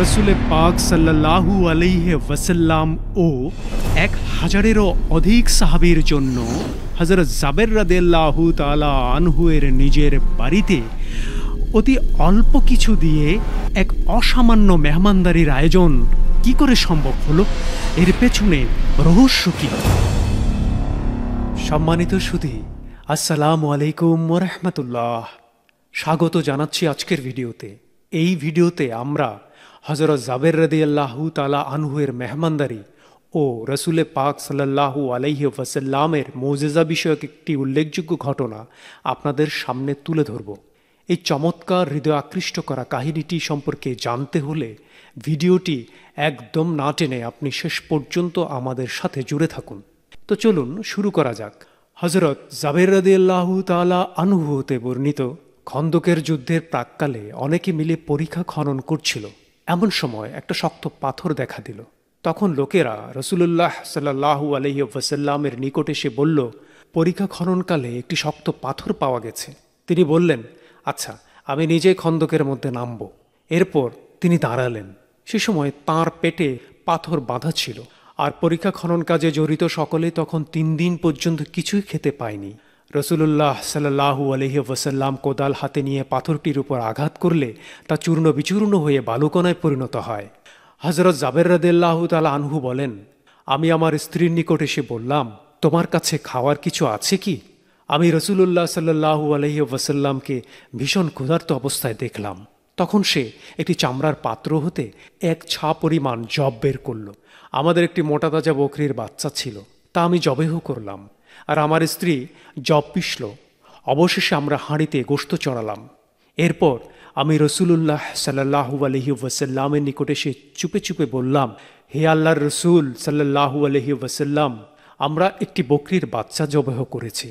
রসুল পাক সাল্লাল্লাহু আলাইহি ওয়াসাল্লাম ও 1000-এরও অধিক সাহাবীর জন্য হযরত জাবের রাদিয়াল্লাহু তাআলা আনহু এর নিজের বাড়িতে অতি অল্প কিছু দিয়ে এক অসামান্য মেহমানদারির আয়োজন কি করে সম্ভব হলো? এর পেছনে রহস্য কি? সম্মানিত সুধী, আসসালামু আলাইকুম ওয়া রাহমাতুল্লাহ। স্বাগত জানাচ্ছি আজকের ভিডিওতে। এই ভিডিওতে আমরা হযরত জাবের রাদিয়াল্লাহু তাআলা আনহু এর মেহমানদারি ও রসুল পাক সাল্লাল্লাহু আলাইহি ওয়াসাল্লামের মুজিজা বিষয়ক একটি উল্লেখযোগ্য ঘটনা আপনাদের সামনে তুলে ধরব। এই চমৎকার হৃদয় আকৃষ্ট করা কাহিনীটি সম্পর্কে জানতে হলে ভিডিওটি একদম না টেনে আপনি শেষ পর্যন্ত আমাদের সাথে জুড়ে থাকুন। তো চলুন শুরু করা যাক। হযরত জাবের রাদিয়াল্লাহু তাআলা আনহু হতে বর্ণিত, খন্দকের যুদ্ধের প্রাক্কালে অনেকে মিলে পরিখা খনন করছিল। এমন সময় একটা শক্ত পাথর দেখা দিল। তখন লোকেরা রাসূলুল্লাহ সাল্লাল্লাহু আলাইহি ওয়াসাল্লামের নিকট এসে বলল, পরিখা খননকালে একটি শক্ত পাথর পাওয়া গেছে। তিনি বললেন, আচ্ছা, আমি নিজে খন্দকের মধ্যে নামব। এরপর তিনি দাঁড়ালেন। সে সময় তাঁর পেটে পাথর বাঁধা ছিল, আর পরিখা খনন কাজে জড়িত সকলে তখন 3 দিন পর্যন্ত কিছুই খেতে পায়নি। রাসূলুল্লাহ সাল্লাল্লাহু আলাইহি ওয়াসাল্লাম কোদাল হাতে নিয়ে পাথরটির উপর আঘাত করলে তা চূর্ণ বিচূর্ণ হয়ে বালুকণায় পরিণত হয়। হযরত জাবের রাদিয়াল্লাহু তাআলা আনহু বলেন, আমি আমার স্ত্রীর নিকট এসে বললাম, তোমার কাছে খাওয়ার কিছু আছে কি? আমি রাসূলুল্লাহ সাল্লাল্লাহু আলাইহি ওয়াসাল্লামকে ভীষণ ক্ষুধার্ত অবস্থায় দেখলাম। তখন সে একটি চামড়ার পাত্র হতে 1 ছা পরিমাণ জব বের করল। আমাদের একটি মোটা তাজা বকরির বাচ্চা ছিল, তা আমি জবেহ করলাম, আর আমার স্ত্রী জব পিষল। অবশেষে আমরা হাঁড়িতে গোশত চড়ালাম। এরপর আমি রাসূলুল্লাহ সাল্লাল্লাহু আলাইহি ওয়াসাল্লামের নিকট এসে চুপে চুপে বললাম, হে আল্লাহর রসুল সাল্লাল্লাহু আলাইহি ওয়াসাল্লাম, আমরা একটি বকরির বাচ্চা জবেহ করেছি,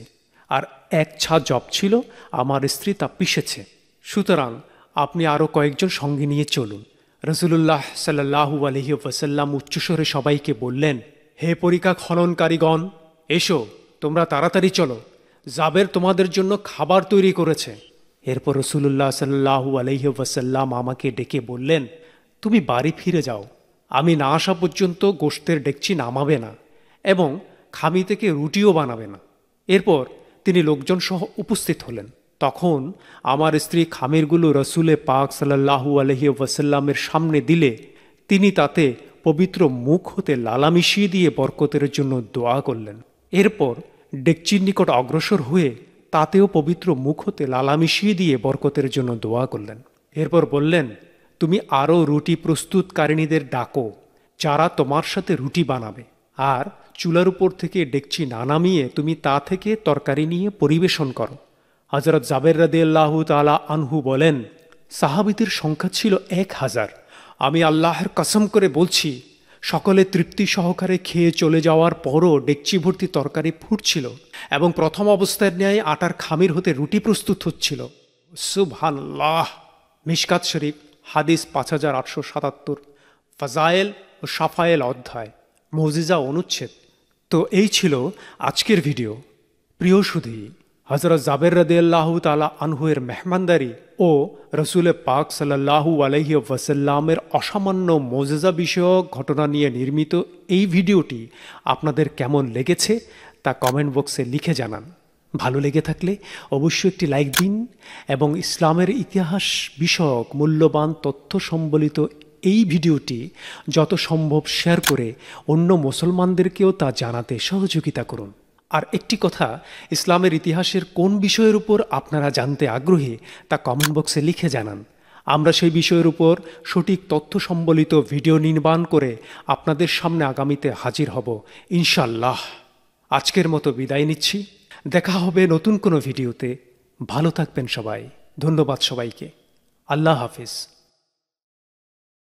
আর 1 ছা জব ছিল, আমার স্ত্রী তা পিষেছে। সুতরাং আপনি আরও কয়েকজন সঙ্গে নিয়ে চলুন। রাসূলুল্লাহ সাল্লাল্লাহু আলাইহি ওয়াসাল্লাম উচ্চস্বরে সবাইকে বললেন, হে পরিখা খননকারীগণ, এসো, তোমরা তাড়াতাড়ি চলো, জাবের তোমাদের জন্য খাবার তৈরি করেছে। এরপর রাসূলুল্লাহ সাল্লাল্লাহু আলাইহি ওয়াসাল্লাম আমাকে ডেকে বললেন, তুমি বাড়ি ফিরে যাও, আমি না আসা পর্যন্ত গোশতের ডেকচি নামাবে না এবং খামি থেকে রুটিও বানাবে না। এরপর তিনি লোকজন সহ উপস্থিত হলেন। তখন আমার স্ত্রী খামিরগুলো রসুলে পাক সাল্লাল্লাহু আলাইহি ওয়াসাল্লামের সামনে দিলে তিনি তাতে পবিত্র মুখ হতে লালা মিশিয়ে দিয়ে বরকতের জন্য দোয়া করলেন। এরপর ডেকচির নিকট অগ্রসর হয়ে তাতেও পবিত্র মুখ হতে লালা মিশিয়ে দিয়ে বরকতের জন্য দোয়া করলেন। এরপর বললেন, তুমি আরও রুটি প্রস্তুতকারিণীদের ডাকো, যারা তোমার সাথে রুটি বানাবে, আর চুলার উপর থেকে ডেকচি না নামিয়ে তুমি তা থেকে তরকারি নিয়ে পরিবেশন করো। হযরত জাবের রাদিয়াল্লাহু তাআলা আনহু বলেন, সাহাবীদের সংখ্যা ছিল 1000। আমি আল্লাহর কসম করে বলছি, সকলে তৃপ্তি সহকারে খেয়ে চলে যাওয়ার পরও ডেকচি ভর্তি তরকারি ফুটছিল এবং প্রথম অবস্থার ন্যায় আটার খামির হতে রুটি প্রস্তুত হচ্ছিল। সুবহানাল্লাহ। মিশকাত শরীফ, হাদিস 5877, ফাজায়েল ও সাফায়েল অধ্যায়, মুজিজা অনুচ্ছেদ। তো এই ছিল আজকের ভিডিও। প্রিয় সুধী, হযরত জাবের রাদিয়াল্লাহু তাআলা আনহু এর মেহমানদারি ও রসুল পাক সাল্লাল্লাহু আলাইহি ওয়াসাল্লামের অসামান্য মুজিজা বিষয়ক ঘটনা নিয়ে নির্মিত এই ভিডিওটি আপনাদের কেমন লেগেছে তা কমেন্ট বক্সে লিখে জানান। ভালো লেগে থাকলে অবশ্যই একটি লাইক দিন এবং ইসলামের ইতিহাস বিষয়ক মূল্যবান তথ্য সম্বলিত এই ভিডিওটি যত সম্ভব শেয়ার করে অন্য মুসলমানদেরকেও তা জানাতে সহযোগিতা করুন। আর একটি কথা, ইসলামের ইতিহাসের কোন বিষয়ের উপর আপনারা জানতে আগ্রহী তা কমেন্ট বক্সে লিখে জানান। আমরা সেই বিষয়ের উপর সঠিক তথ্য সম্বলিত ভিডিও নির্মাণ করে আপনাদের সামনে আগামীতে হাজির হব ইনশাআল্লাহ। আজকের মতো বিদায় নিচ্ছি। দেখা হবে নতুন কোনো ভিডিওতে। ভালো থাকবেন সবাই। ধন্যবাদ সবাইকে। আল্লাহ হাফিজ।